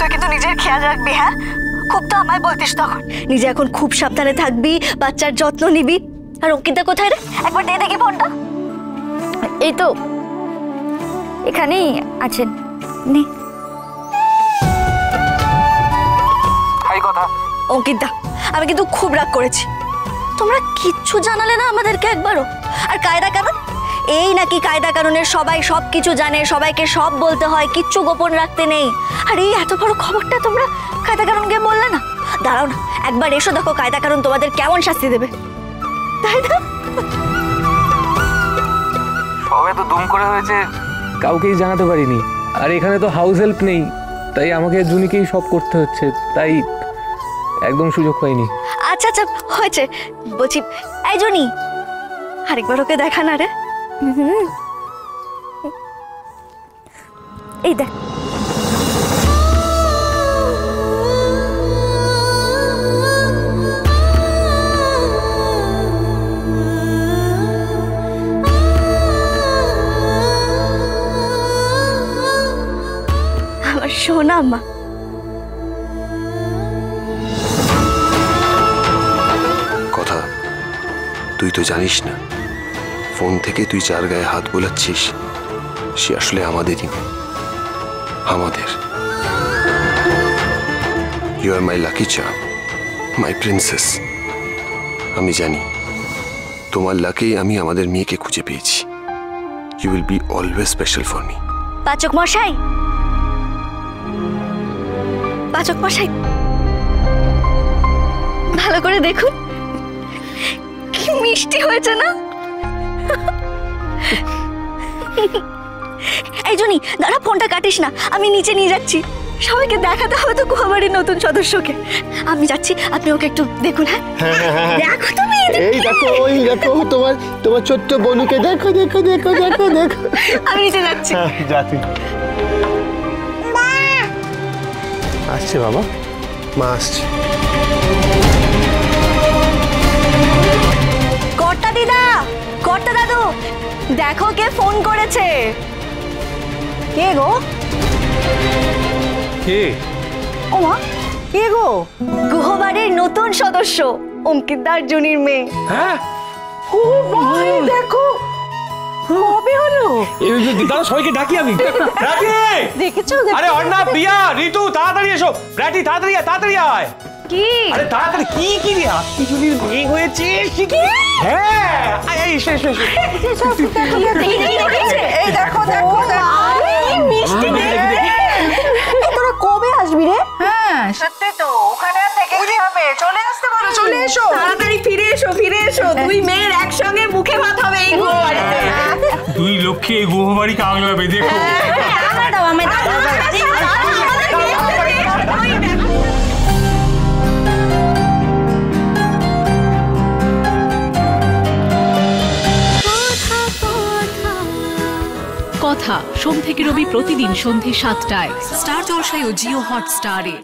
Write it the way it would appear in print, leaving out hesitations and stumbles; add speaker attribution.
Speaker 1: তুই কিন্তু নিজের খেয়াল রাখবি, হ্যাঁ? খুব তো আমায় বলতিস তখন। নিজে এখন খুব সাবধানে থাকবি, বাচ্চার যত্ন নিবি। আর অঙ্কিতা কোথায় রে? একবার দিয়ে দেখি ফোনটা।
Speaker 2: এই তো এখানেই আছেন। নে
Speaker 1: কথা অঙ্কিতা, আমি কিন্তু খুব রাগ করেছি। তোমরা কিচ্ছু জানালে না আমাদেরকে একবারও। আর কায়দা কানুন, এই নাকি কায়দা কানুনের সবাই সবকিছু জানে, সবাইকে সব বলতে হয়, কিচ্ছু গোপন রাখতে নেই। আর এই এত বড় খবরটা তোমরা কায়দা কানুনকে বললে না। দাঁড়াও না, একবার এসো, দেখো কায়দা কানুন তোমাদের কেমন শাস্তি দেবে। তাই না?
Speaker 3: সবে তো দুম করে হয়েছে, কাউকেই জানাতে পারিনি। আর এখানে তো হাউস হেল্প নেই, তাই আমাকে জুনিকেই সব করতে হচ্ছে, তাই একদম সুযোগ পাইনি।
Speaker 1: আচ্ছা আচ্ছা হয়েছে। বলছি এই জুনি, আরেকবার ওকে দেখা না রে। এই দেখ, আমার সোনা মা।
Speaker 4: কথা তুই তো জানিস না, ফোন থেকে তুই যার গায়ে হাত বোলাচ্ছিস সে আসলে আমাদেরই, আমাদের। You are my lucky charm, my princess. আমি জানি তোমার লাকেই আমি আমাদের মেয়েকে খুঁজে পেয়েছি। You will be always special for me.
Speaker 1: পাচক মশাই, পাচক মশাই, ভালো করে দেখুন, কি মিষ্টি হয়েছে না? এই জনি দাঁড়া, ফোনটা কাটিস না, আমি নিচে নিয়ে যাচ্ছি। সবাইকে দেখাতে হবে তো গুহাবাড়ির নতুন সদস্যকে। আমি যাচ্ছি, আপনি ওকে একটু দেখুন। হ্যাঁ দেখো তুমি,
Speaker 5: এই দেখো, ওই দেখো তোমার ছোট্ট বনুকে দেখো দেখো দেখো দেখো দেখো।
Speaker 1: আমি নিচে যাচ্ছি।
Speaker 5: যা তুই। আসছে বাবা, মা আসছে।
Speaker 1: কর্তা দিদা, কর্তা দাদু, দেখো কে ফোন করেছে। কে গো?
Speaker 3: কে?
Speaker 1: ও মা, কে গো? গুহবাড়ির নতুন সদস্য, অঙ্কিতার জুনির মেয়ে।
Speaker 3: হ্যাঁ,
Speaker 1: ও ভাই দেখো, কবে হলো?
Speaker 3: এই দাদা সবাইকে ডাকি আমি।
Speaker 1: দেখেছো?
Speaker 3: আরে অর্ণব, প্রিয়া, ঋতু, তাড়াতাড়ি এসো। ব্র্যাটি তাড়াতাড়ি আয়, তাড়াতাড়ি আয়।
Speaker 1: কি?
Speaker 3: আরে তাড়াতাড়ি, কি কি রে, আত্মি জুনির মেয়ে হয়েছে। হ্যাঁ, এসো এসো এসো।
Speaker 1: এই দেখো দেখো, মিষ্টি তোরা কবে আসবি রে?
Speaker 6: হ্যাঁ সত্যি তো, ওখানে আর থেকে কি হবে, চলে আসতে বলো। চলে এসো,
Speaker 1: তাড়াতাড়ি ফিরে এসো, ফিরে এসো। দুই মেয়ের একসঙ্গে মুখে ভাত হবে এই গুহবাড়িতে।
Speaker 3: দুই লক্ষ্মী এই গুহবাড়িকে আগলাবে, দেখো।
Speaker 7: কথা সোম থেকে রবি প্রতিদিন সন্ধ্যে ৭টায় স্টার জলসায় ও জিও হটস্টারে।